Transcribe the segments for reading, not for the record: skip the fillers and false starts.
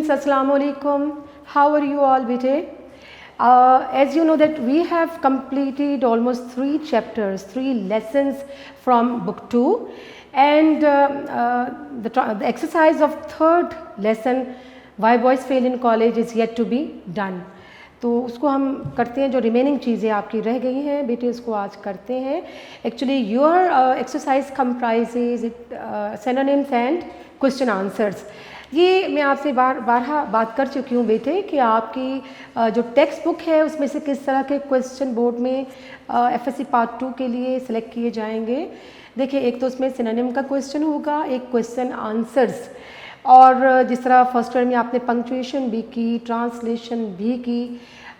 students, Assalamu alaikum. How are you all today? As you know that we have completed almost 3 chapters, 3 lessons from book 2, and the exercise of 3rd lesson, why boys fail in college, is yet to be done. तो उसको हम करते हैं, जो remaining चीज़ें आपकी रह गई हैं बेटे उसको आज करते हैं. Actually your exercise comprises synonyms and question answers. ये मैं आपसे बारहा बात कर चुकी हूँ बेटे कि आपकी जो टेक्स्ट बुक है उसमें से किस तरह के क्वेश्चन बोर्ड में FSC पार्ट 2 के लिए सिलेक्ट किए जाएंगे. देखिए, एक तो उसमें सिनोनिम का क्वेश्चन होगा, एक क्वेश्चन आंसर्स, और जिस तरह फर्स्ट ईयर में आपने पंक्चुएशन भी की, ट्रांसलेशन भी की,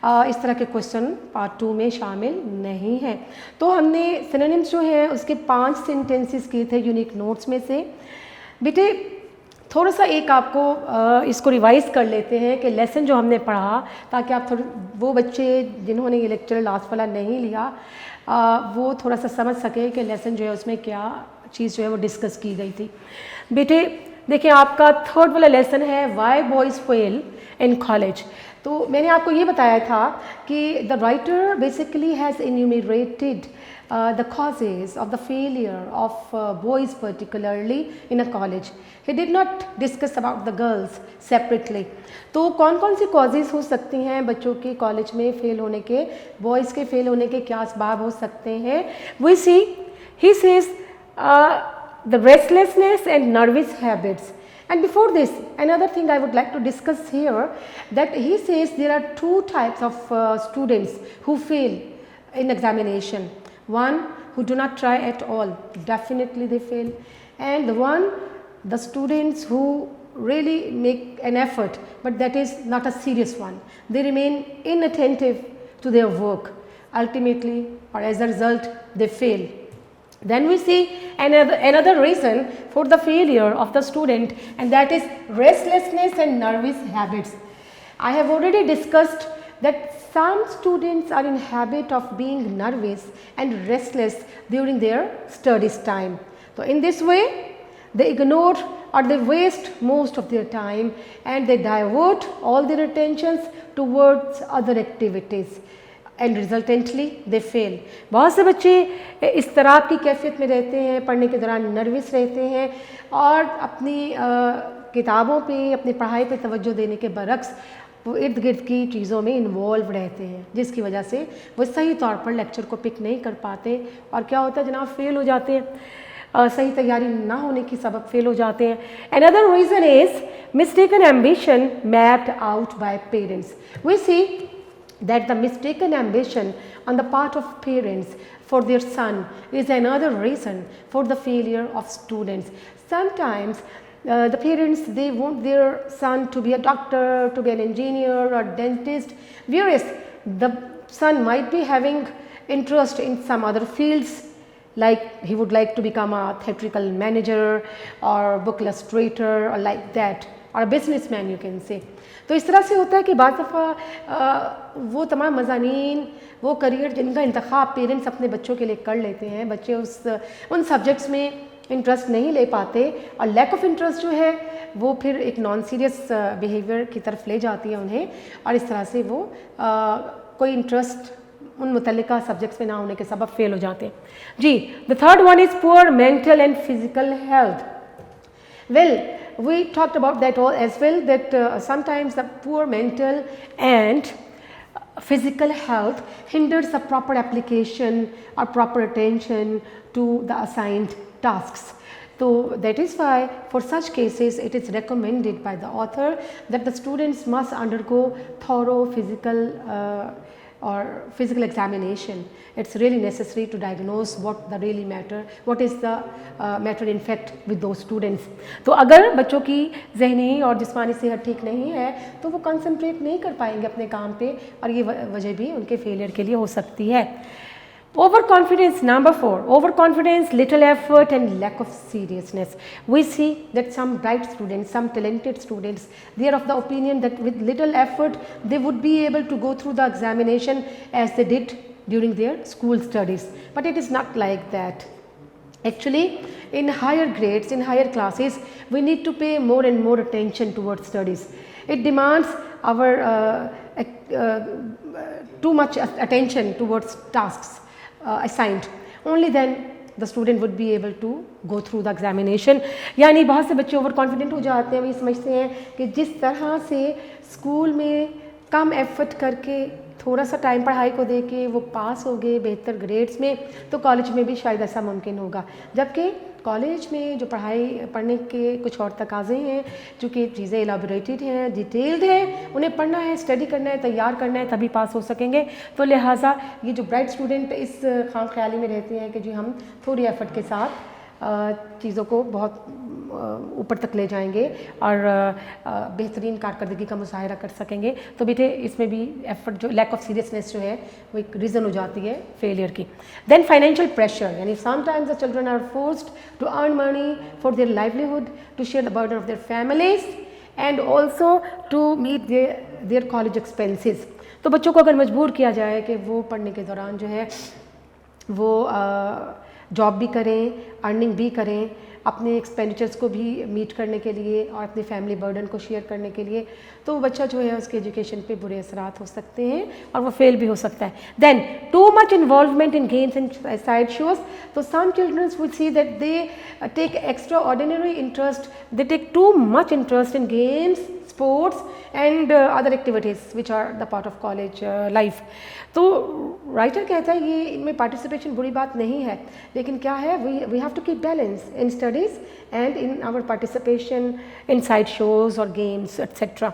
इस तरह के क्वेश्चन पार्ट 2 में शामिल नहीं है. तो हमने सिनोनिम्स जो है उसके 5 सेंटेंसेस किए थे यूनिक नोट्स में से. बेटे थोड़ा सा एक आपको इसको रिवाइज़ कर लेते हैं कि लेसन जो हमने पढ़ा, ताकि आप थोड़े वो बच्चे जिन्होंने ये लेक्चर लास्ट वाला नहीं लिया वो थोड़ा सा समझ सके कि लेसन जो है उसमें क्या चीज़ जो है वो डिस्कस की गई थी. बेटे देखिए, आपका 3rd वाला लेसन है why boys fail in college. तो मैंने आपको ये बताया था कि the writer basically has enumerated the causes of the failure of boys particularly in a college. He did not discuss about the girls separately. तो कौन कौन सी causes हो सकती हैं बच्चों के कॉलेज में फेल होने के, बॉयज़ के फेल होने के क्या असबाब हो सकते हैं. We see, he says the restlessness and nervous habits. And before this, another thing I would like to discuss here, that he says there are 2 types of students who fail in examination. One who do not try at all, definitely they fail, and the students who really make an effort, but that is not a serious one. They remain inattentive to their work, ultimately, or as a result they fail. Then we see another reason for the failure of the student, and that is restlessness and nervous habits. I have already discussed that some students are in habit of being nervous and restless during their studies time. So in this way they ignore or they waste most of their time and they divert all their attentions towards other activities and resultantly they fail. बहुत से बच्चे इस तरह की कैफियत में रहते हैं, पढ़ने के दौरान नर्वस रहते हैं और अपनी किताबों पे, अपनी पढ़ाई पे तवज्जो देने के बरक्स वो इर्द गिर्द की चीज़ों में इन्वॉल्व रहते हैं, जिसकी वजह से वो सही तौर पर लेक्चर को पिक नहीं कर पाते और क्या होता है जनाब, फेल हो जाते हैं. सही तैयारी ना होने की सबब फेल हो जाते हैं. Another reason is mistaken ambition mapped out by parents. We see that the mistaken ambition on the part of parents for their son is another reason for the failure of students. Sometimes the parents, they want their son to be a doctor, to be an engineer or dentist, whereas the son might be having interest in some other fields, like he would like to become a theatrical manager or book illustrator or like that, or a businessman you can say. तो इस तरह से होता है कि बाज़ दफ़ा वो तमाम मज़ानीन, वो करियर जिनका इंतखाब पेरेंट्स अपने बच्चों के लिए कर लेते हैं, बच्चे उन सब्जेक्ट्स में इंटरेस्ट नहीं ले पाते और लैक ऑफ इंटरेस्ट जो है वो फिर एक नॉन सीरियस बिहेवियर की तरफ ले जाती है उन्हें, और इस तरह से वो कोई इंटरेस्ट उन मुतल्लिका सब्जेक्ट्स में ना होने के सबब फेल हो जाते हैं. जी, the 3rd one is poor mental and physical health. Well, we talked about that all as well, that sometimes the poor mental and physical health hinders the proper application or proper attention to the assigned tasks. So that is why for such cases it is recommended by the author that the students must undergo thorough physical examination. It's really necessary to diagnose what is the matter in fact with those students. तो अगर बच्चों की ज़हनी और जिस्मानी सेहत ठीक नहीं है तो वो कंसंट्रेट नहीं कर पाएंगे अपने काम पे, और ये वजह भी उनके फेलियर के लिए हो सकती है. Overconfidence, number 4. Overconfidence, little effort and lack of seriousness. We see that some bright students, some talented students, they are of the opinion that with little effort they would be able to go through the examination as they did during their school studies. But it is not like that. Actually, in higher grades, in higher classes, we need to pay more and more attention towards studies. It demands our too much attention towards tasks assigned. Only then the student would be able to go through the examination. यानी बहुत से बच्चे over confident हो जाते हैं, वो ये समझते हैं कि जिस तरह से स्कूल में कम एफर्ट करके थोड़ा सा टाइम पढ़ाई को दे के वो पास हो गए बेहतर ग्रेड्स में, तो कॉलेज में भी शायद ऐसा मुमकिन होगा। जबकि कॉलेज में जो पढ़ने के कुछ और तकाज़े हैं, चूँकि चीज़ें एलाबोरेटेड हैं, डिटेल्ड हैं, उन्हें पढ़ना है, स्टडी करना है, तैयार करना है, तभी पास हो सकेंगे। तो लिहाजा ये जो ब्राइट स्टूडेंट इस खाम ख्याली में रहते हैं कि जी हम थोड़ी एफर्ट के साथ चीज़ों को बहुत ऊपर तक ले जाएंगे और बेहतरीन कारकर्दगी का मुजाहरा कर सकेंगे, तो बेटे इसमें भी एफर्ट जो लैक ऑफ सीरियसनेस जो है वो एक रीज़न हो जाती है फेलियर की। देन फाइनेंशियल प्रेशर, यानी sometimes the children are forced to earn money for their livelihood, to share the burden of their families and also to meet their college expenses. तो बच्चों को अगर मजबूर किया जाए कि वो पढ़ने के दौरान जो है वो जॉब भी करें, अर्निंग भी करें, अपने एक्सपेंडिचर्स को भी मीट करने के लिए और अपने फैमिली बर्डन को शेयर करने के लिए, तो बच्चा जो है उसके एजुकेशन पे बुरे असरात हो सकते हैं और वो फेल भी हो सकता है। Then too much involvement in games and side shows, तो some childrens would see that they take extra ordinary interest, they take too much interest in games, sports and other activities which are the part of college life। तो writer कहता है ये इनमें participation बुरी बात नहीं है, लेकिन क्या है, we have to keep balance in studies and in our participation in side shows और गेम्स एट्सेट्रा।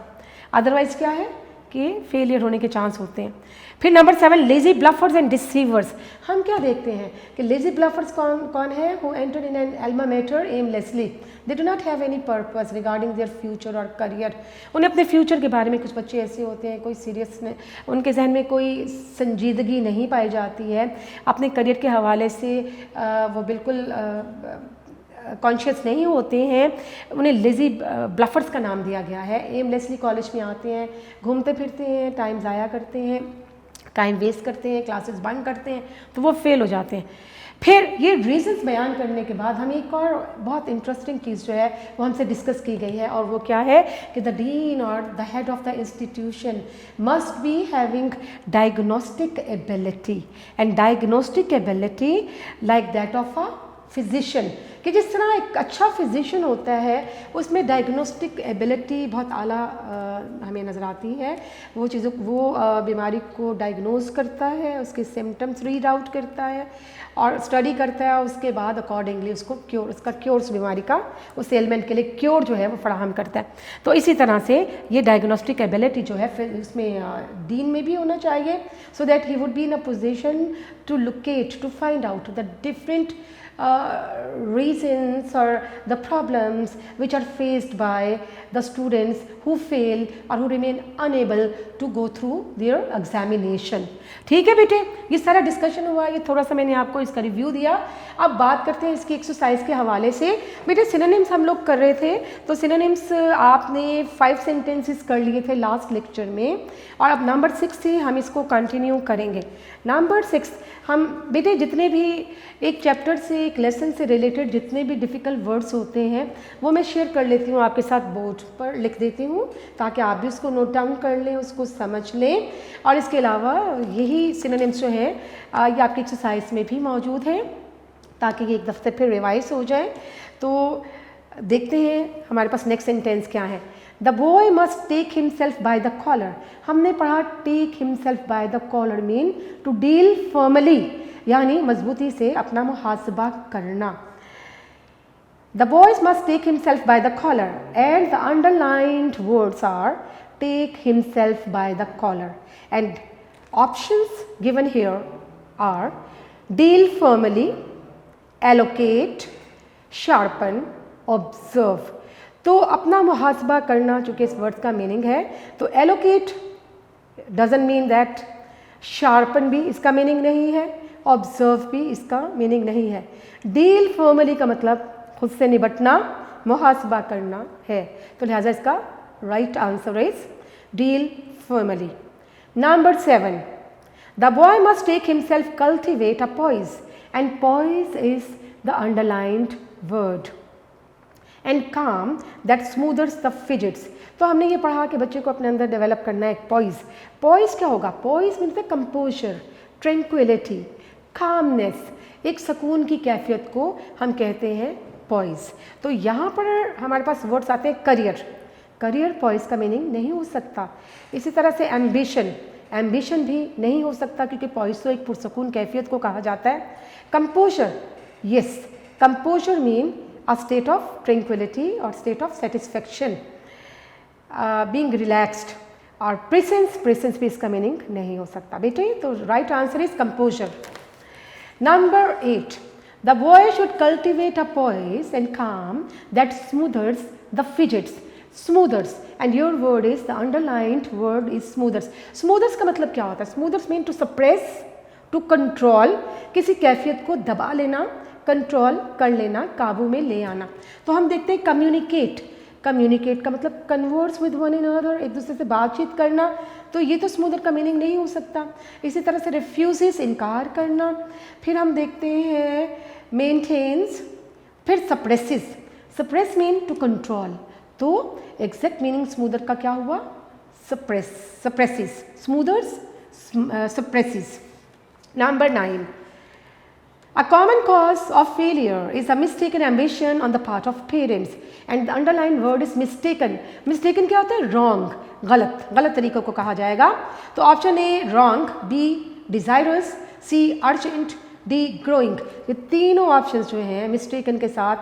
अदरवाइज क्या है कि फेलियर होने के चांस होते हैं। फिर नंबर 7, लेजी ब्लफर्स एंड डिसीवर्स। हम क्या देखते हैं कि लेजी ब्लफर्स कौन है, who enter in an Elma matter aimlessly, they do not have any purpose regarding their future और करियर। उन्हें अपने फ्यूचर के बारे में, कुछ बच्चे ऐसे होते हैं कोई सीरियस उनके जहन में कोई संजीदगी नहीं पाई जाती है, अपने करियर के हवाले से वो बिल्कुल कॉन्शियस नहीं होते हैं, उन्हें लेज़ी ब्लफर्स का नाम दिया गया है। एमलेसली कॉलेज में आते हैं, घूमते फिरते हैं, टाइम ज़ाया करते हैं, टाइम वेस्ट करते हैं, क्लासेस बंक करते हैं, तो वो फेल हो जाते हैं। फिर ये रीजंस बयान करने के बाद हमें एक और बहुत इंटरेस्टिंग चीज़ जो है वो हमसे डिस्कस की गई है, और वो क्या है कि द डीन और the head of the institution must be having diagnostic ability, and diagnostic ability like that of a physician, कि जिस तरह एक अच्छा फिजिशियन होता है उसमें डायग्नोस्टिक एबिलिटी बहुत आला हमें नज़र आती है। वो चीज़ों वो बीमारी को डायग्नोज करता है, उसके सिम्टम्स रीड आउट करता है और स्टडी करता है, उसके बाद अकॉर्डिंगली उसको उसका क्योर, उस बीमारी का, उस एलिमेंट के लिए क्योर जो है वो फराहम करता है। तो इसी तरह से ये डायग्नोस्टिक एबिलिटी जो है फिर इसमें डीन में भी होना चाहिए, so that he would be in a position to locate, to find out the different reasons or the problems which are faced by the students who fail or who remain unable to go through their examination। ठीक है बेटे, ये सारा discussion हुआ, ये थोड़ा सा मैंने आपको इसका रिव्यू दिया। अब बात करते हैं इसकी एक्सरसाइज के हवाले से। बेटे सिनोनिम्स हम लोग कर रहे थे, तो सिनोनिम्स आपने 5 सेंटेंसेस कर लिए थे लास्ट लेक्चर में, और अब नंबर 6 से हम इसको कंटिन्यू करेंगे। नंबर 6 हम बेटे जितने भी एक चैप्टर से, एक लेसन से रिलेटेड जितने भी डिफ़िकल्ट वर्ड्स होते हैं वो मैं शेयर कर लेती हूँ आपके साथ, बोर्ड पर लिख देती हूँ ताकि आप भी उसको नोट डाउन कर लें, उसको समझ लें। और इसके अलावा यही सिनोनिम्स जो हैं ये आपकी एक्सरसाइज में भी मौजूद हैं ताकि ये एक दफ़्तर फिर रिवाइज हो जाए। तो देखते हैं हमारे पास नेक्स्ट सेंटेंस क्या है। The boy must take himself by the collar. हमने पढ़ा take himself by the collar mean to deal formally, यानी मजबूती से अपना मुहासबा करना। The boys must take himself by the collar and the underlined words are take himself by the collar, and options given here are deal formally, allocate, sharpen, observe. तो अपना मुहासबा करना चूँकि इस वर्ड का मीनिंग है, तो allocate doesn't mean that, sharpen भी इसका मीनिंग नहीं है, ऑब्जर्व भी इसका मीनिंग नहीं है। डील फॉर्मली का मतलब खुद से निपटना, मुहासबा करना है, तो लिहाजा इसका right answer is deal formally. Number 7, the boy must take himself cultivate a poise, and poise is the underlined word and calm that smoothers the fidgets. तो हमने ये पढ़ा कि बच्चे को अपने अंदर डेवलप करना है पॉइज. पॉइज क्या होगा? Poise means the composure, tranquillity, calmness, एक सुकून की कैफियत को हम कहते हैं पॉइज. तो यहाँ पर हमारे पास वर्ड्स आते हैं करियर. करियर पॉइज का मीनिंग नहीं हो सकता. इसी तरह से एम्बिशन, एम्बिशन भी नहीं हो सकता क्योंकि पॉइज तो एक पुरसकून कैफियत को कहा जाता है. Composer, yes, composer mean a state of tranquility or state of satisfaction, being relaxed. और presence, presence भी इसका मीनिंग नहीं हो सकता बेटे. तो right answer is composer. Number 8, the boy should cultivate a poise and calm that smoothers the fidgets. Smoothers, and your word is, the underlined word is smoothers. Smoothers का मतलब क्या होता है? Smoothers mean to suppress, to control, किसी कैफियत को दबा लेना, कंट्रोल कर लेना, काबू में ले आना. तो हम देखते हैं कम्युनिकेट. कम्युनिकेट का मतलब कन्वर्स विद वन अनदर, एक दूसरे से बातचीत करना. तो ये तो स्मूदर का मीनिंग नहीं हो सकता. इसी तरह से रिफ्यूजेस, इनकार करना. फिर हम देखते हैं मेंटेन्स, फिर suppresses. Suppress mean to control. तो एग्जैक्ट मीनिंग स्मूदर का क्या हुआ? Suppress, suppresses. Smothers, suppresses. Number 9, a common cause of failure is a mistaken ambition on the part of parents, and the underlined word is mistaken. Mistaken क्या होता है? Wrong, गलत, गलत तरीक़ों को कहा जाएगा. तो option A wrong, B desirous, C urgent, D growing. ये तीनों ऑप्शंस जो हैं mistaken के साथ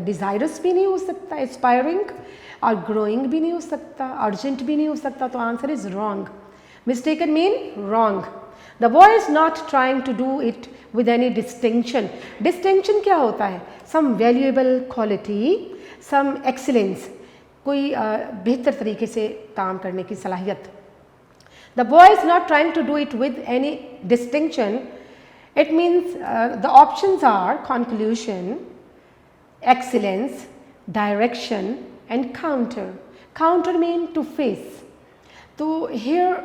desirous भी नहीं हो सकता, aspiring और growing भी नहीं हो सकता, urgent भी नहीं हो सकता. तो answer is wrong. Mistaken mean wrong. The boy is not trying to do it with any distinction. Distinction क्या होता है? Some valuable quality, some excellence, कोई बेहतर तरीके से काम करने की सलाहियत. The boy is not trying to do it with any distinction. It means the options are conclusion, excellence, direction and counter. Counter mean to face. तो here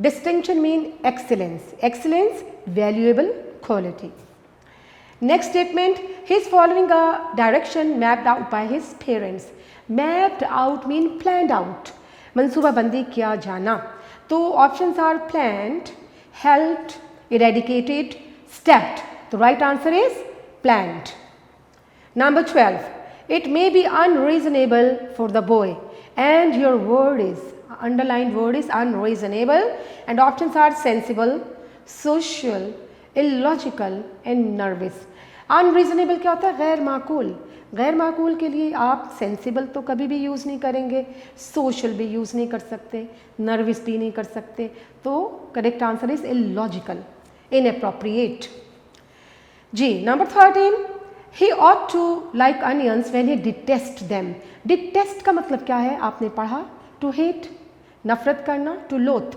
distinction mean excellence. Excellence, valuable quality. Next statement, he is following a direction mapped out by his parents. Mapped out mean planned out. मंसूबाबंदी किया जाना. तो options are planned, helped, eradicated, stepped. The right answer is planned. Number 12, it may be unreasonable for the boy, and your word is, underlined word is unreasonable, and options are sensible, social, illogical and nervous. Unreasonable क्या होता है? गैर माकूल. गैर माकूल के लिए आप सेंसिबल तो कभी भी यूज़ नहीं करेंगे, सोशल भी यूज़ नहीं कर सकते, नर्वस भी नहीं कर सकते. तो correct answer is illogical, inappropriate. जी. Number 13, he ought to like onions when he detest them. Detest का मतलब क्या है? आपने पढ़ा. To hate, नफ़रत करना. To loathe,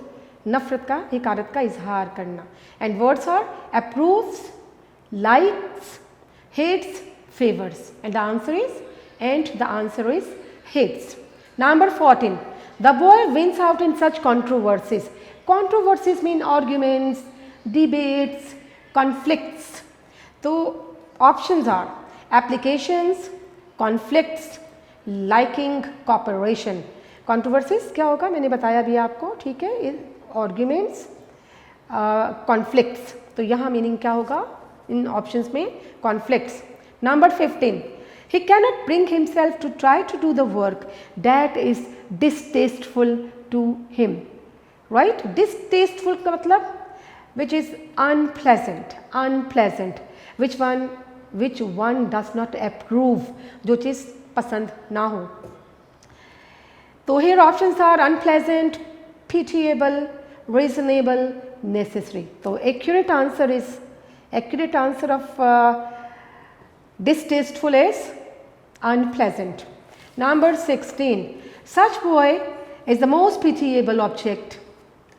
नफ़रत का, हिकारत का इजहार करना. And words are approves, likes, hates, favors. And the answer is hates. Number 14, the boy wins out in such controversies. Controversies mean arguments, debates, conflicts. तो options are applications, conflicts, liking, cooperation. Controversies क्या होगा? मैंने बताया भी आपको, ठीक है. Arguments, conflicts. तो यहाँ मीनिंग क्या होगा इन ऑप्शंस में? conflicts. Number 15, he cannot bring himself to try to do the work that is distasteful to him. Right? Distasteful का मतलब which is unpleasant, unpleasant, which one does not approve, जो चीज़ पसंद ना हो. तो here options are unpleasant, pitiable, reasonable, necessary. तो accurate answer of distasteful is unpleasant. Number 16, such boy is the most pitiable object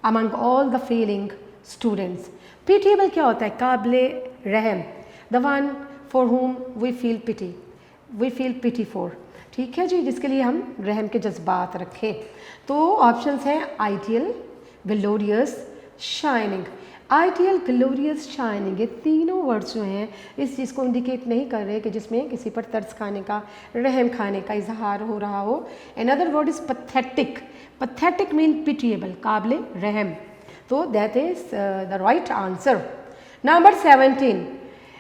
among all the failing students. Pitiable क्या होता है? काबिले रहम. The one for whom we feel pity for. ठीक है जी, जिसके लिए हम रहम के जज्बात रखें. तो ऑप्शंस हैं ideal, glorious, shining. Ideal, glorious, shining, ये तीनों वर्ड्स जो हैं इस चीज़ को इंडिकेट नहीं कर रहे कि जिसमें किसी पर तरस खाने का, रहम खाने का इजहार हो रहा हो. Another word is pathetic. Pathetic mean pitiable, काबिल रहम. तो that is the right answer. Number 17.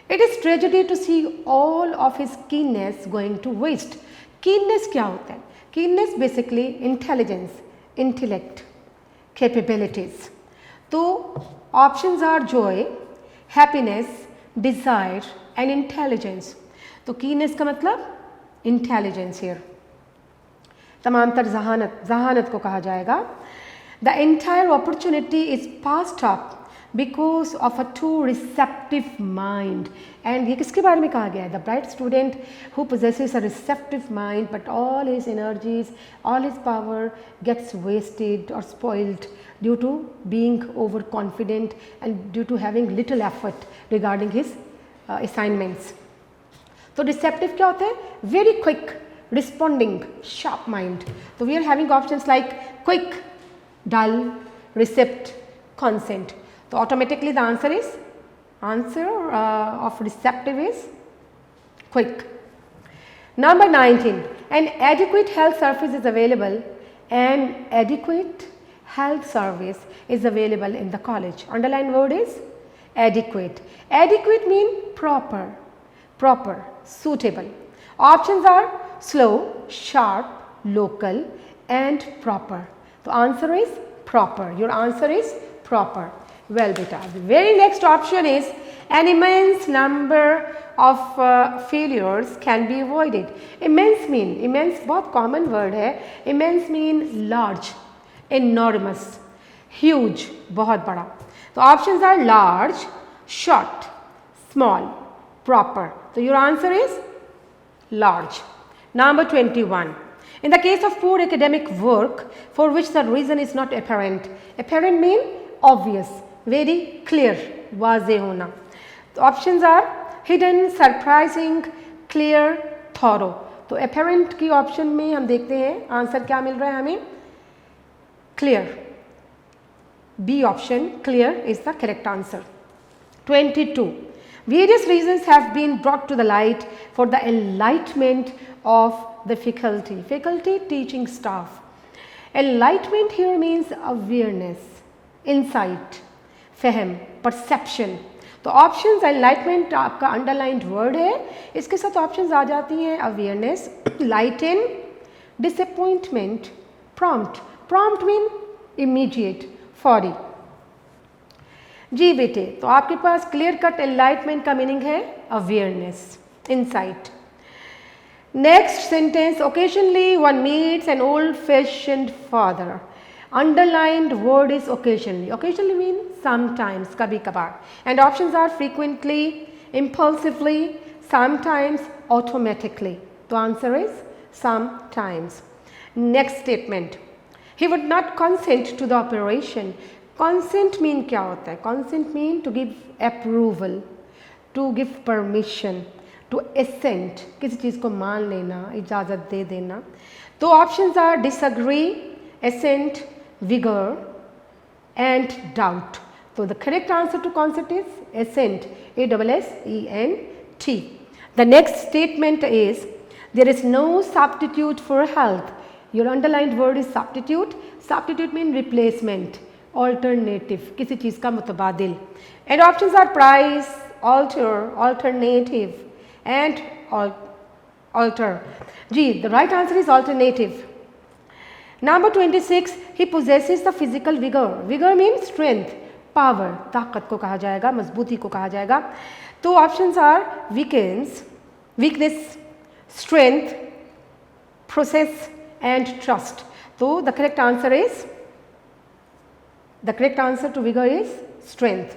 It is tragedy to see all of his keenness going to waste. Keenness क्या होता है? Keenness basically intelligence, intellect, capabilities. तो options are joy, happiness, desire and intelligence. तो keenness का मतलब intelligence here. तमाम तर जहानत को कहा जाएगा. The entire opportunity is passed up because of a too receptive mind. And ये किसके बारे में कहा गया है? The bright student who possesses a receptive mind but all his energies, all his power gets wasted or spoiled due to being overconfident and due to having little effort regarding his assignments. तो receptive क्या होता है? Very quick, responding, sharp mind. So we are having options like quick, dull, recept, consent. So automatically the answer of receptive is quick. Number 19. An adequate health service is available. An adequate health service is available in the college. Underline word is adequate. Adequate mean proper, suitable. Options are slow, sharp, local and proper. The answer is proper. Your answer is proper. Well beta, the very next option is an immense number of failures can be avoided. Immense बहुत common word है. Immense mean large, enormous, huge, बहुत बड़ा. तो options are large, short, small, proper. So your answer is large. Number 21. In the case of poor academic work for which the reason is not apparent. Apparent mean obvious, very clear, वाज़े होना. तो options are hidden, surprising, clear, thorough. तो apparent की option में हम देखते हैं answer क्या मिल रहा है हमें? Clear. B option, clear is the correct answer. 22. Various reasons have been brought to the light for the enlightenment of the faculty teaching staff. Enlightenment here means awareness, insight, फहम, perception. तो options enlightenment आपका underlined word है. इसके साथ options आ जाती हैं awareness, lighten, disappointment, prompt. Prompt mean immediate, फौरी. जी बेटे, तो आपके पास क्लियर कट एनलाइटमेंट का मीनिंग है awareness, insight. Next sentence, occasionally one meets an old fashioned father. Underlined word is occasionally. Occasionally means sometimes, kabhi kabar. And options are frequently, impulsively, sometimes, automatically. The answer is sometimes. Next statement. He would not consent to the operation. Consent mean क्या होता है? Consent mean to give approval, to give permission, to assent. किसी चीज़ को मान लेना, इजाज़त दे देना. तो options are disagree, assent, vigor and doubt. So the correct answer to consent is assent, A-S-S-E-N-T. The next statement is there is no substitute for health. Your underlined word is substitute. Substitute means replacement, alternative, किसी चीज़ का मुतबादिल. And options are price, alter, alternative and alter. Ji, the right answer is alternative. Number 26, he possesses the physical vigor. Vigor means strength, power, ताकत को कहा जाएगा, मजबूती को कहा जाएगा. तो options are weakness, strength, process and trust. So the correct answer to vigor is strength.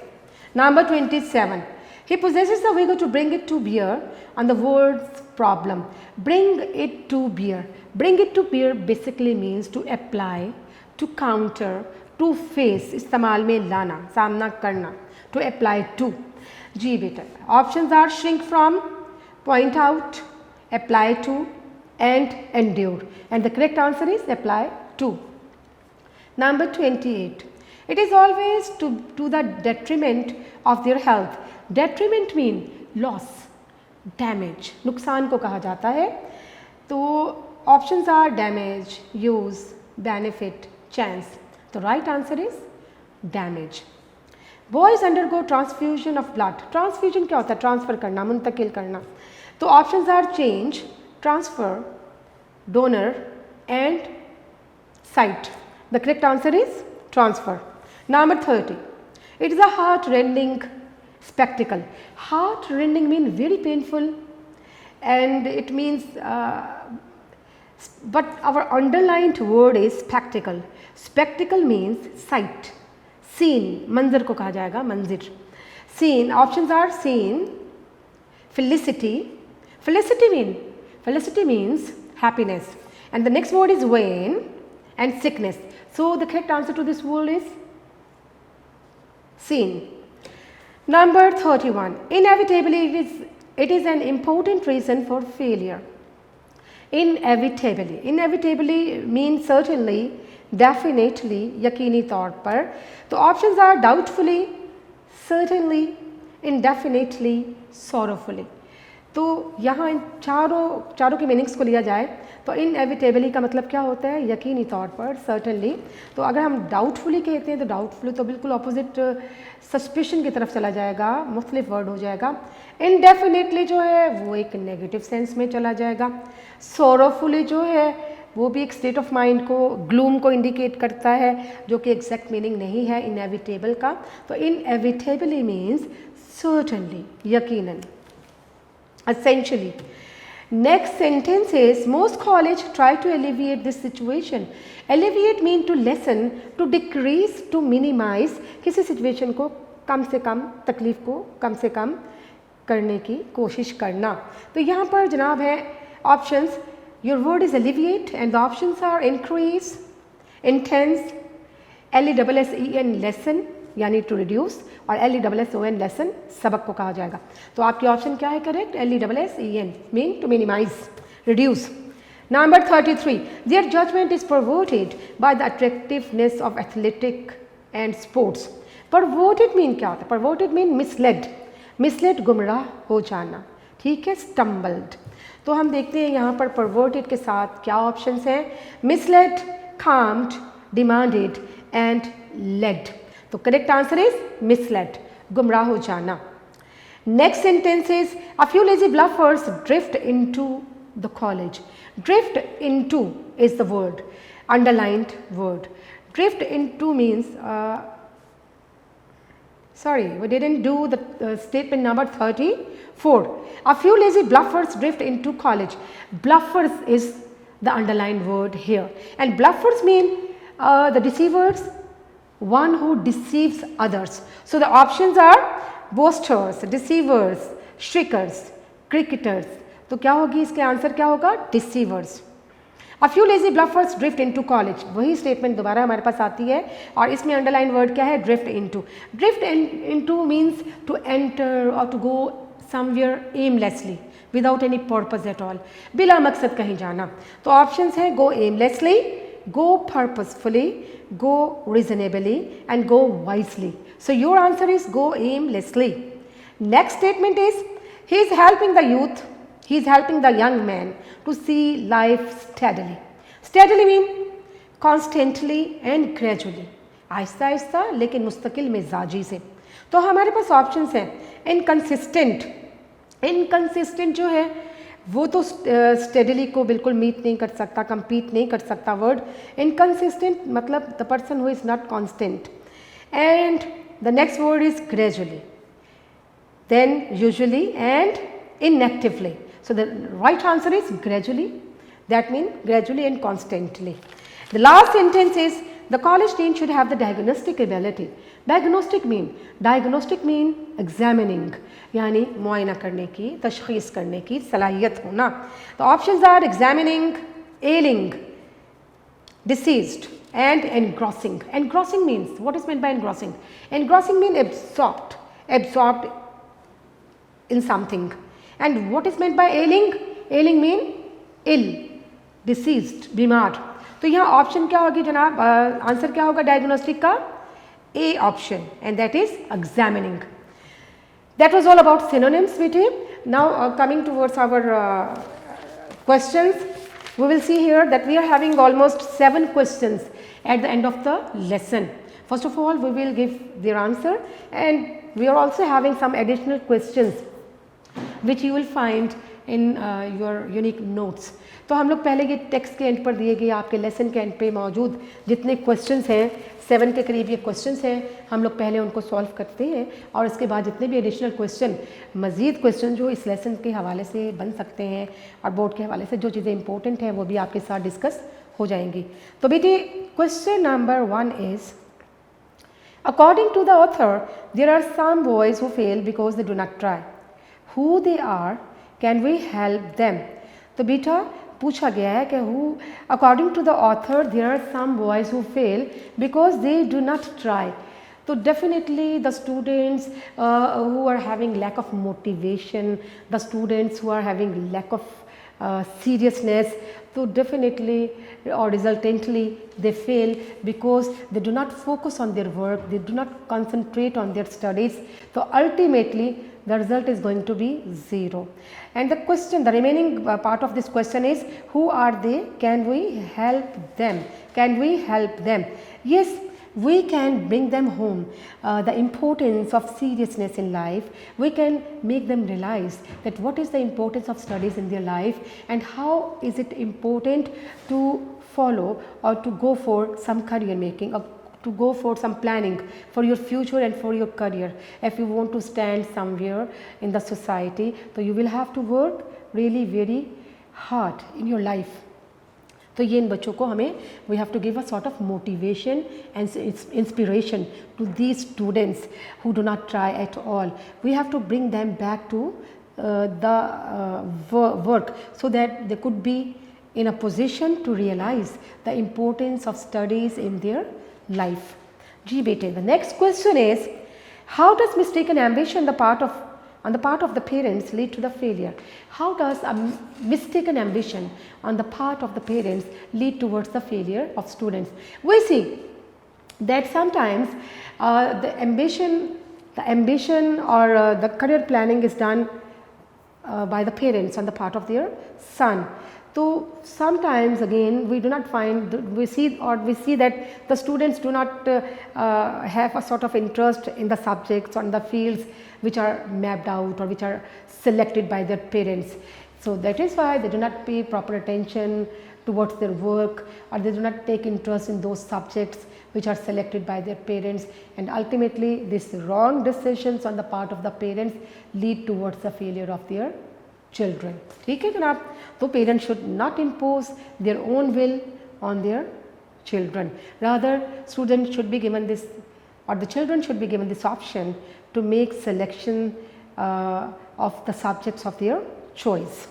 Number 27, he possesses the vigor to bring it to bear on the word's problem. Bring it to bear. Bring it to bear basically means to apply, to counter, to face. इस्तेमाल में लाना, सामना करना. To apply to. जी बेटा. Options are shrink from, point out, apply to and endure. And the correct answer is apply to. Number 28. It is always to the detriment of their health. Detriment mean loss, damage, नुकसान को कहा जाता है. तो options are damage, use, benefit, chance. The right answer is damage. Boys undergo transfusion of blood. Transfusion क्या होता है? Transfer करना, मुंतकिल करना. तो options are change, transfer, donor and site. The correct answer is transfer. Number 30. It is a heart-rending spectacle. Heart-rending means very painful, and it means but our underlined word is spectacle. Spectacle means sight, scene, मंजर को कहा जाएगा, मंजिर. Scene, options are scene, felicity. Felicity means happiness, and the next word is vain and sickness. So the correct answer to this word is scene. Number 31. Inevitably, it is an important reason for failure. Inevitably means certainly, definitely, यकीनी तौर पर. तो options are doubtfully, certainly, indefinitely, sorrowfully. तो यहाँ इन चारों के meanings को लिया जाए तो इनएविटेबली का मतलब क्या होता है? यकीनी तौर पर, सर्टनली. तो अगर हम डाउटफुली कहते हैं तो डाउटफुली तो बिल्कुल अपोजिट सस्पिशन की तरफ चला जाएगा, मुख्तलिफ वर्ड हो जाएगा. इनडेफिनेटली जो है वो एक नेगेटिव सेंस में चला जाएगा. सोरोफुली जो है वो भी एक स्टेट ऑफ माइंड को, ग्लूम को इंडिकेट करता है, जो कि एग्जैक्ट मीनिंग नहीं है इनएविटेबल का. तो इनएविटेबली मीन्स सर्टनली, यकीनन, essentially. Next sentence is most college try to alleviate this situation. Alleviate mean to lessen, to decrease, to minimize. किसी situation को कम से कम, तकलीफ को कम से कम करने की कोशिश करना. तो यहाँ पर जनाब है options. Your word is alleviate and the options are increase, intense, LESSEN lessen यानी टू रिड्यूस, और LESSON लेसन, सबक को कहा जाएगा. तो आपकी ऑप्शन क्या है correct? LESSEN mean to minimise, reduce. Number 33. Their judgement is perverted by the attractiveness of athletic and sports. Perverted mean क्या होता है? Perverted mean misled. मिसलेड गुमराह हो जाना, ठीक है, स्टम्बल्ड. तो हम देखते हैं यहाँ पर परवर्टेड के साथ क्या ऑप्शंस हैं? Misled, calmed, demanded and led. तो करेक्ट आंसर इज मिसलेड, गुमराह हो जाना. Next sentence is a few lazy bluffers drift into the college. Drift into is the word, underlined word. Drift into means sorry, we didn't do the statement number 34. A few lazy bluffers drift into college. Bluffers is the underlined word here, and bluffers mean the deceivers, one who deceives others. So the options are boasters, deceivers, shriekers, cricketers. तो क्या होगी इसके answer क्या होगा? deceivers. A few lazy bluffers drift into college. वही statement दोबारा हमारे पास आती है और इसमें अंडरलाइन वर्ड क्या है? drift into. Drift into means to enter or to go somewhere aimlessly without any purpose at all. बिला मकसद कहीं जाना. तो ऑप्शंस हैं go aimlessly, go purposefully, go reasonably and go wisely. So your answer is go aimlessly. Next statement is he is helping the youth, he is helping the young man to see life steadily. Steadily mean constantly and gradually, Aahista Aahista लेकिन मुस्तकिल मिजाजी से. तो हमारे पास options हैं inconsistent. Inconsistent जो है वो तो स्टेडली को बिल्कुल मीट नहीं कर सकता, compete नहीं कर सकता वर्ड. इनकन्सिस्टेंट मतलब the person who is not constant. And the next word is gradually, then usually and inactively. So the right answer is gradually, that means gradually and constantly. The last sentence is the college dean should have the diagnostic ability. Diagnostic mean examining, यानी मुआयना करने की, तशखीस करने की सलाहियत होना. The options are examining, ailing, deceased and engrossing. Engrossing means, what is meant by engrossing? Engrossing means absorbed in something. And what is meant by ailing? Ailing mean ill, deceased, बीमार. तो यहाँ ऑप्शन क्या होगी जनाब? Answer क्या होगा diagnostic का? A option, and that is examining. That was all about synonyms, bete. Now coming towards our questions, we will see here that we are having almost 7 questions at the end of the lesson. First of all, we will give their answer, and we are also having some additional questions which you will find in your unique notes. तो हम लोग पहले ये text के and पर दिए गए आपके लेसन के एंड पे मौजूद जितने क्वेश्चंस हैं 7 के करीब ये क्वेश्चंस हैं, हम लोग पहले उनको सॉल्व करते हैं और इसके बाद जितने भी एडिशनल क्वेश्चन मज़ीद क्वेश्चन जो इस लेसन के हवाले से बन सकते हैं और बोर्ड के हवाले से जो चीज़ें इंपॉर्टेंट हैं वो भी आपके साथ डिस्कस हो जाएंगी. तो बेटे question number 1 is, according to the author there are some boys who fail because they do not try. Who they are? Can we help them? तो बेटा पूछा गया है कि who according to the author there are some boys who fail because they do not try. So definitely the students who are having lack of motivation, the students who are having lack of seriousness, so definitely or resultantly they fail because they do not focus on their work, they do not concentrate on their studies. So ultimately the result is going to be 0. And the question, the remaining part of this question is, who are they? Can we help them? Can we help them? Yes, we can bring them home the importance of seriousness in life. We can make them realize that what is the importance of studies in their life and how is it important to follow or to go for some career making or to go for some planning for your future and for your career. If you want to stand somewhere in the society, so you will have to work really very hard in your life. तो ये इन बच्चों को हमें we have to give a sort of motivation and inspiration to these students who do not try at all. We have to bring them back to the work so that they could be in a position to realize the importance of studies in their life. जी बेटे, the next question is, how does mistaken ambition on the part of the parents lead to the failure? How does a mistaken ambition on the part of the parents lead towards the failure of students? We see that sometimes the ambition or the career planning is done by the parents on the part of their son. So sometimes again we do not find, we see that the students do not have a sort of interest in the subjects or in the fields which are mapped out or which are selected by their parents. So that is why they do not pay proper attention towards their work, or they do not take interest in those subjects which are selected by their parents, and ultimately these wrong decisions on the part of the parents lead towards the failure of their children. ठीक है जनाब, तो parents should not impose their own will on their children. Rather, students should be given this, or the children should be given this option to make selection of the subjects of their choice.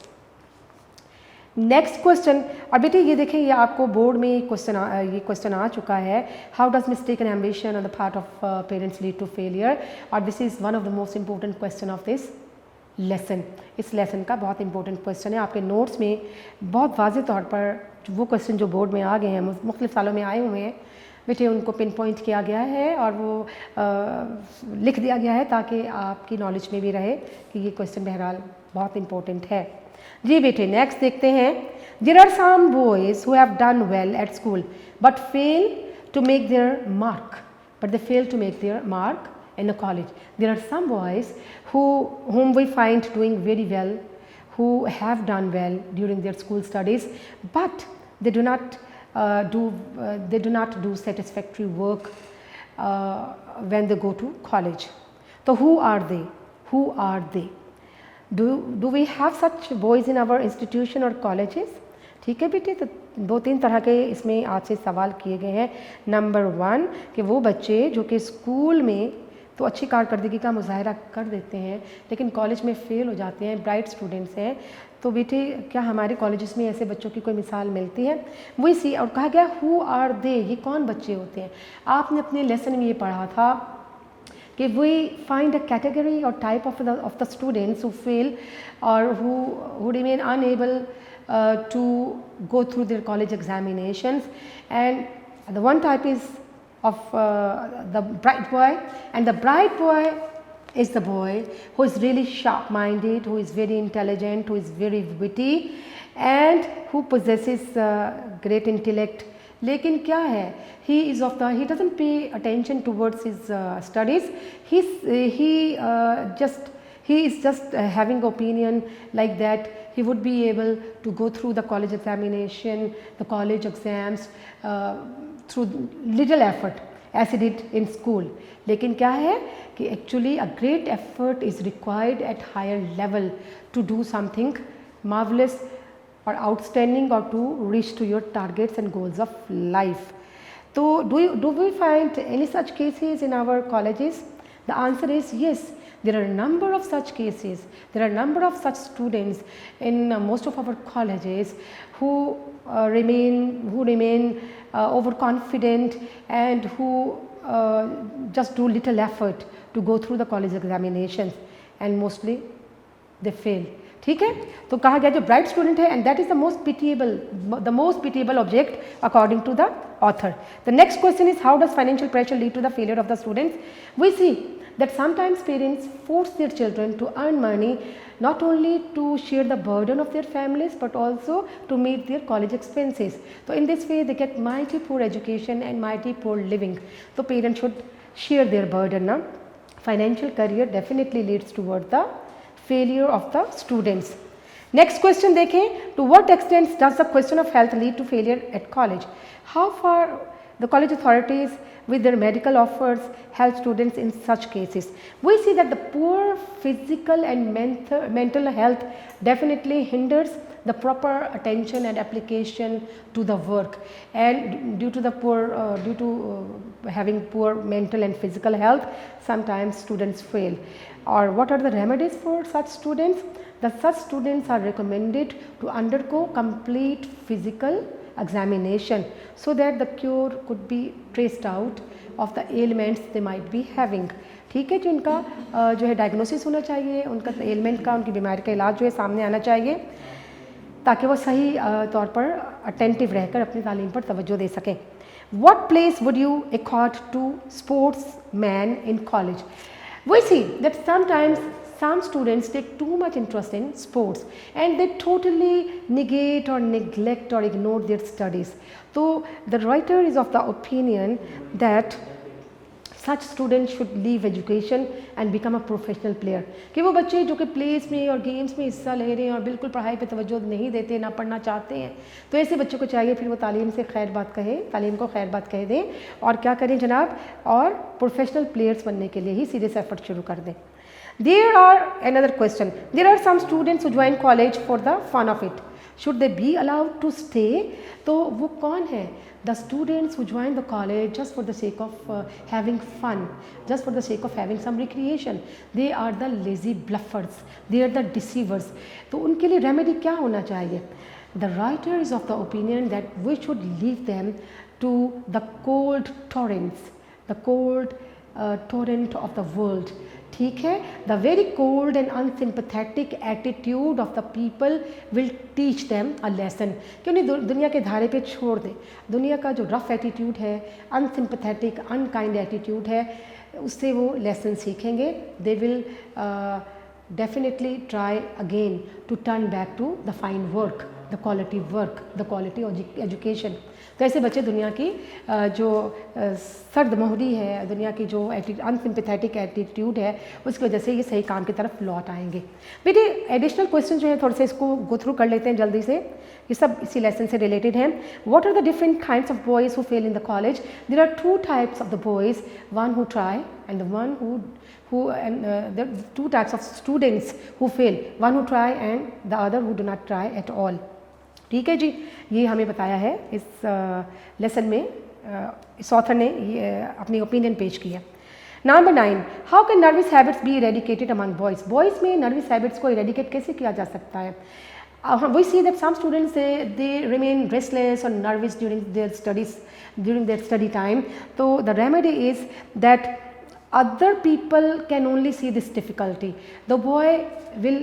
Next question, और बेटे ये देखें, ये आपको board में ये question आ चुका है, how does mistaken ambition on the part of parents lead to failure, और this is one of the most important question of this lesson. इस लेसन का बहुत इंपॉर्टेंट क्वेश्चन है. आपके नोट्स में बहुत वाज़ेह तौर पर वो क्वेश्चन जो बोर्ड में आ गए हैं, मुख्तलिफ सालों में आए हुए हैं बेटे, उनको पिन पॉइंट किया गया है और वो लिख दिया गया है ताकि आपकी नॉलेज में भी रहे कि ये क्वेश्चन बहरहाल बहुत इंपॉर्टेंट है. जी बेटे, नेक्स्ट देखते हैं. There are some boys who have done well at school but fail to make their mark in a college. There are some boys whom we find doing very well, who have done well during their school studies, but they do not do satisfactory work when they go to college. So who are they? Who are they? Do we have such boys in our institution or colleges? ठीक है बेटे, तो 2-3 तरह के इसमें आपसे सवाल किए गए हैं. नंबर 1 कि वो बच्चे जो कि स्कूल में तो अच्छी कारकर्दगी का मुजाहरा कर देते हैं लेकिन कॉलेज में फ़ेल हो जाते हैं, ब्राइट स्टूडेंट्स हैं, तो बेटे क्या हमारे कॉलेजेस में ऐसे बच्चों की कोई मिसाल मिलती है? वही सी, और कहा गया हु आर दे, ये कौन बच्चे होते हैं? आपने अपने लेसन में ये पढ़ा था कि वी फाइंड अ कैटेगरी और type of the students who fail और who remain unable to go through their college examinations, and the one type is of the bright boy, and the bright boy is the boy who is really sharp minded, who is very intelligent, who is very witty and who possesses great intellect. लेकिन क्या है, he doesn't pay attention towards his studies. He is just having opinion like that he would be able to go through the college examination, the college exams through little effort as he did in school. लेकिन क्या है कि actually a great effort is required at higher level to do something marvelous or outstanding or to reach to your targets and goals of life. So do we find any such cases in our colleges? The answer is yes. There are a number of such cases. There are a number of such students in most of our colleges who remain overconfident and who just do little effort to go through the college examinations and mostly they fail. ठीक है, तो कहा गया जो bright student है and that is the most pitiable object according to the author. The next question is how does financial pressure lead to the failure of the students. We see that sometimes parents force their children to earn money not only to share the burden of their families but also to meet their college expenses. So in this way they get mighty poor education and mighty poor living. So parents should share their burden. Financial career definitely leads toward the failure of the students. Next question देखें, to what extent does the question of health lead to failure at college? How far the college authorities with their medical offers help students in such cases? We see that the poor physical and mental health definitely hinders the proper attention and application to the work, and due to having poor mental and physical health, sometimes students fail. Or what are the remedies for such students? Such students are recommended to undergo complete physical examination so that the cure could be traced out of the ailments they might be having. ठीक है, जो इनका जो है diagnosis होना चाहिए, उनका element का, उनकी बीमारी का इलाज जो है सामने आना चाहिए ताकि वो सही तौर पर अटेंटिव रहकर अपनी तालीम पर तवज्जो दे सकें. What place would you accord to sportsmen in college? We see that sometimes some students take too much interest in sports and they totally negate or neglect or ignore their studies. So the writer is of the opinion that such students should leave education and become a professional player. कि वो बच्चे जो कि place में और games में हिस्सा ले रहे हैं और बिल्कुल पढ़ाई पे तवज्जो नहीं देते, ना पढ़ना चाहते हैं, तो ऐसे बच्चों को चाहिए फिर वो तालीम से खैर बात कहे, तालीम को खैर बात कह दें और क्या करें जनाब, और प्रोफेशनल प्लेयर्स बनने के लिए ही सीरियस एफर्ट शुरू कर दें. There are another question. There are some students who join college for the fun of it. Should they be allowed to stay? तो वो कौन है? The students who join the college just for the sake of having fun, just for the sake of having some recreation. They are the lazy bluffers. They are the deceivers. तो उनके लिए remedy क्या होना चाहिए? The writer is of the opinion that we should leave them to the cold torrents, the cold torrent of the world. ठीक है, the very cold and unsympathetic attitude of the people will teach them a lesson. कि उन्हें दुनिया के धारे पे छोड़ दें. दुनिया का जो रफ एटीट्यूड है, अनसिम्पथेटिक अनकाइंड एटीट्यूड है, उससे वो लेसन सीखेंगे. They will definitely try again to turn back to the fine work, the quality education. तो ऐसे बच्चे दुनिया की जो सर्द मोहरी है, दुनिया की जो अनसिम्पथेटिक एटीट्यूड है, उसकी वजह से ये सही काम की तरफ लौट आएंगे. बेटे एडिशनल क्वेश्चन जो है थोड़े से इसको गो थ्रू कर लेते हैं जल्दी से, ये सब इसी लेसन से रिलेटेड हैं. What are the different kinds of boys who fail in the college? There are two types of the boys, one who try and the one there are two types of students who fail, one who try and the other who do not try at all. ठीक है जी, ये हमें बताया है इस lesson में, इस author ने ये अपनी ओपिनियन पेश किया. Number 9, how can nervous habits be eradicated among boys? Boys में नर्वस हैबिट्स को इरेडिकेट कैसे किया जा सकता है? We see that some students they remain restless or nervous during their studies, during their study time. So the remedy is that other people can only see this difficulty. The boy will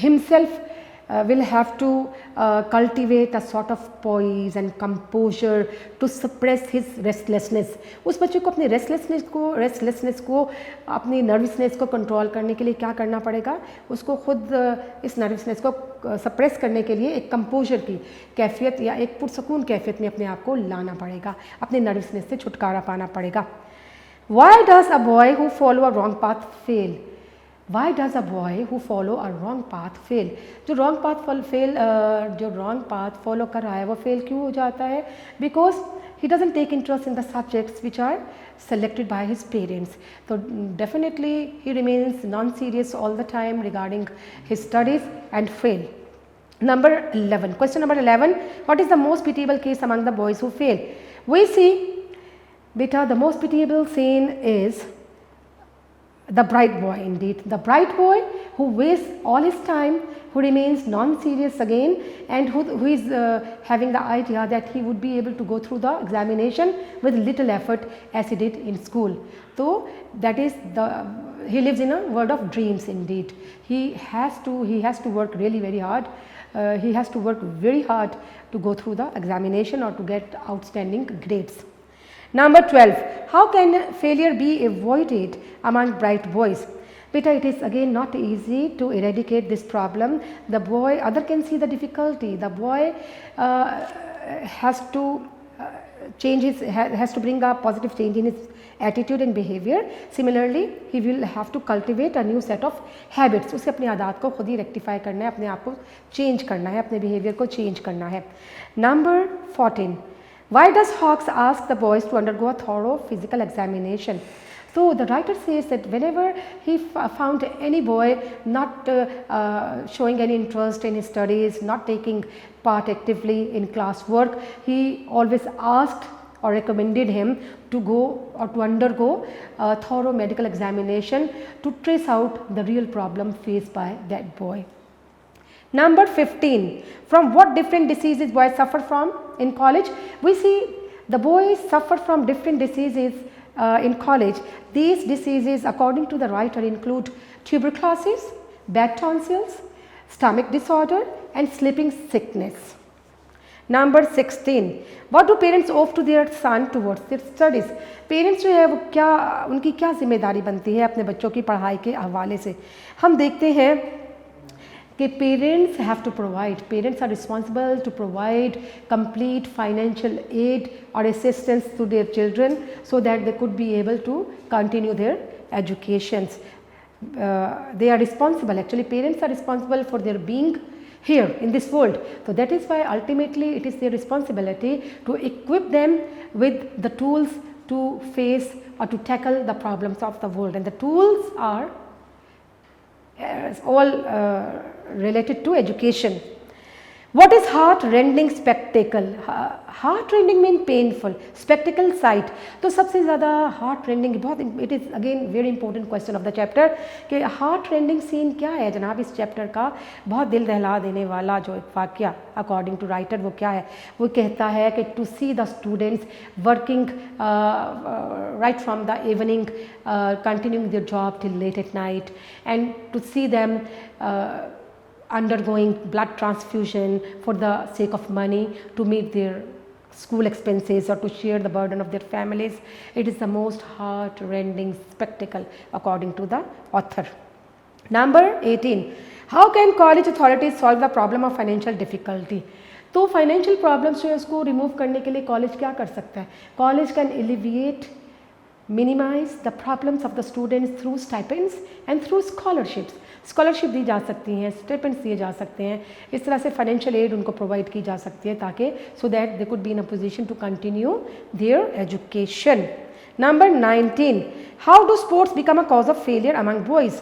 himself will have to cultivate a sort of poise and composure to suppress his restlessness. उस बच्चे को अपनी restlessness को अपनी nervousness को control करने के लिए क्या करना पड़ेगा, उसको खुद इस nervousness को suppress करने के लिए एक composure की कैफियत या एक पुरसकून कैफियत में अपने आप को लाना पड़ेगा, अपने nervousness से छुटकारा पाना पड़ेगा. Why does a boy who follow a wrong path fail? Why does a boy who follow a wrong path fail? जो wrong path follow कर रहा है वो fail क्यों हो जाता है? Because he doesn't take interest in the subjects which are selected by his parents. So definitely he remains non-serious all the time regarding his studies and fail. Number 11. Question number 11. What is the most pitiable case among the boys who fail? We see, beta, the most pitiable scene is the bright boy indeed. The bright boy who wastes all his time, who remains non-serious again, and who is having the idea that he would be able to go through the examination with little effort as he did in school. So that is he lives in a world of dreams indeed. He has to work really very hard. He has to work very hard to go through the examination or to get outstanding grades. Number 12. How can failure be avoided among bright boys? Beta, it is again not easy to eradicate this problem. The boy, other can see the difficulty. The boy has to has to bring a positive change in his attitude and behavior. Similarly, he will have to cultivate a new set of habits. उसे अपनी आदत को खुद ही rectify करना है, अपने आप को change करना है, अपने behavior को change करना है. Number 14. Why does Hawks ask the boys to undergo a thorough physical examination? So the writer says that whenever he found any boy not showing any interest in his studies, not taking part actively in classwork, he always asked or recommended him to go or to undergo a thorough medical examination to trace out the real problem faced by that boy. Number 15. From what different diseases boys suffer from in college? We see the boys suffer from different diseases in college. These diseases, according to the writer, include tuberculosis, bad tonsils, stomach disorder and sleeping sickness. Number 16. What do parents owe to their son towards their studies? Parents जो है वो क्या उनकी क्या जिम्मेदारी बनती है अपने बच्चों की पढ़ाई के हवाले से? हम देखते हैं कि parents are responsible to provide complete financial aid or assistance to their children so that they could be able to continue their educations. They are responsible, actually parents are responsible for their being here in this world. So that is why ultimately it is their responsibility to equip them with the tools to face or to tackle the problems of the world, and the tools are all related to education. What is heart-rending spectacle? Heart-rending mean painful, spectacle sight. तो सबसे ज़्यादा heart-rending बहुत it is again very important question of the chapter कि heart-rending scene क्या है जनाब इस chapter का बहुत दिल दहला देने वाला जो एक वाक्या according to writer वो क्या है? वो कहता है कि to see the students working right from the evening, continuing their job till late at night, and to see them undergoing blood transfusion for the sake of money to meet their school expenses or to share the burden of their families. It is the most heart-rending spectacle according to the author. Number 18. How can college authorities solve the problem of financial difficulty? तो financial problems जो है उसको remove करने के लिए college क्या कर सकता है? College can alleviate minimize the problems of the students through stipends and through scholarships. Scholarship दी जा सकती हैं, स्टाइपेंड्स दिए जा सकते हैं, इस तरह से फाइनेंशियल एड उनको प्रोवाइड की जा सकती है ताकि so that they could be in a position to continue their education. Number 19. How do sports become a cause of failure among boys?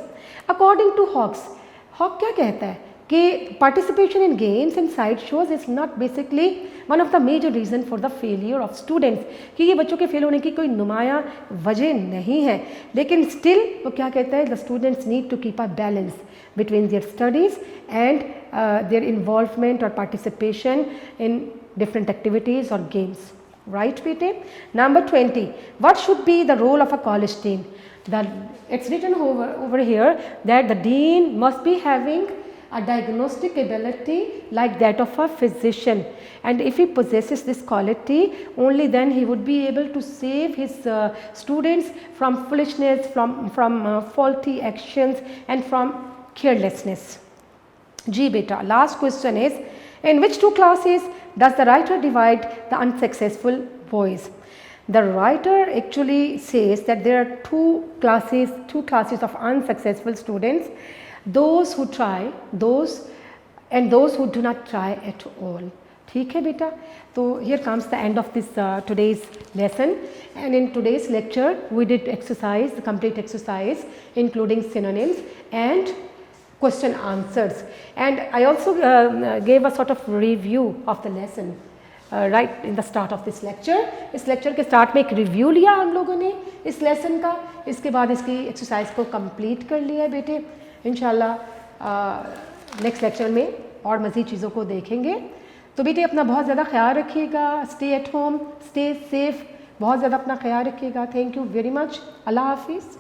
According to Hawkes, Hawk क्या कहता है कि participation in games and side shows is not basically one of the major reason for the failure of students, कि ये बच्चों के fail होने की कोई नुमाया वजह नहीं है, लेकिन स्टिल वो क्या कहता है, the students need to keep a balance between their studies and their involvement और पार्टिसिपेशन इन डिफरेंट एक्टिविटीज़ और games. Right, Peter? Number 20. What should be the role of a college dean? It's written over here that the dean must be having a diagnostic ability like that of a physician, and if he possesses this quality, only then he would be able to save his students from foolishness, from faulty actions and from carelessness. Ji beta, last question is, in which two classes does the writer divide the unsuccessful boys? The writer actually says that there are two classes of unsuccessful students, those who try, those who do not try at all. ठीक है बेटा, तो here comes the end of this today's lesson, and in today's lecture we did exercise, the complete exercise including synonyms and question answers, and I also gave a sort of review of the lesson right in the start of this lecture. इस lecture के start में एक review लिया हम लोगों ने इस lesson का, इसके बाद इसकी exercise को complete कर लिया है बेटे. इंशाल्लाह next lecture में और मज़ीद चीज़ों को देखेंगे. तो बेटे अपना बहुत ज़्यादा ख्याल रखिएगा, stay at home, stay safe, बहुत ज़्यादा अपना ख्याल रखिएगा. Thank you very much. अल्लाह हाफिज़.